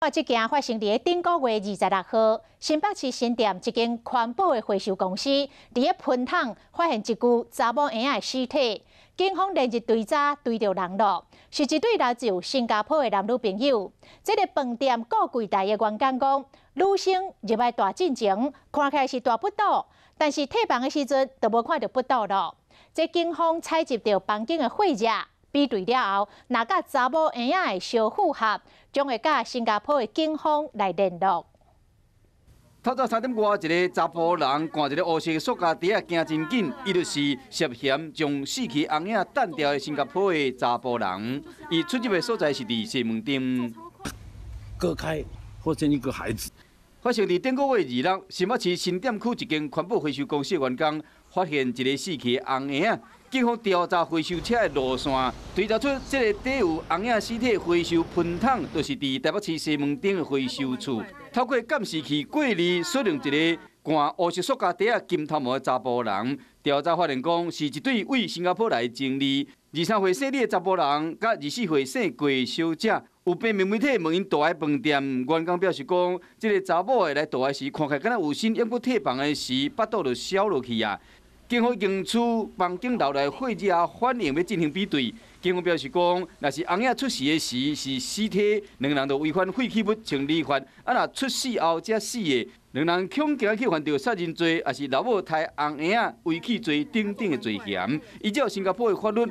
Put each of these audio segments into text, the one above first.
这件发生伫顶个月26号，新北市新店一间环保的回收公司，伫喷桶发现一具查某婴仔尸体。警方连日追查，追到人了，是一对来自新加坡的男女朋友。这个饭店顾柜台的员工讲，女生入来大进前，看起来是大不倒，但是退房的时阵就无看到不倒了。这警方采集到房间的血液。 比对了后，若甲查某婴仔的相符合，将会甲新加坡的警方来联络。透早3点外，一个查甫人赶一个黑色的塑胶袋啊，行真紧，伊就是涉嫌将死去翁仔弹掉的新加坡的查甫人。伊出入的所在是伫西门町。割开，或生一个孩子。发生伫顶个月26日，新北市新店区一间环保回收公司的员工发现一个死去的翁婴仔。 警方调查回收车的路线，追查出这个底有翁仔尸体回收喷桶，就是伫台北市西门町的回收处。透过监视器过滤，锁定一个挂黑色塑胶袋啊、金头毛的查甫人。调查发现，讲是一对为新加坡来的情侣，23岁姓李的查甫人，甲24岁姓郭的小姐。 有平面媒体问因住在饭店，员工表示讲，这个查某的来住的时，看起来敢若有心，抑搁退房的时，腹肚就消落去啊。 警方已经取房间留来血液反应要进行比对。警方表示讲，若是翁仔出事的时是尸体，两人就违反废弃物清理法；若出事后才死的，两人恐惊去犯着杀人罪，也是老母杀翁仔遗弃罪等等的罪嫌。依照新加坡的法律。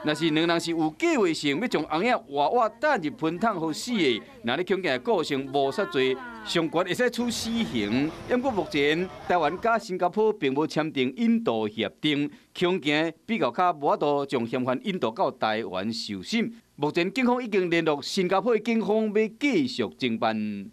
若是两人是有计划性要将翁仔活弹入喷桶互死的，那你恐惊构成谋杀罪，上悬会使处死刑。不过目前台湾甲新加坡并无签订引渡协定，恐惊比较较无法度将嫌犯引渡到台湾受审。目前警方已经联络新加坡的警方，要继续侦办。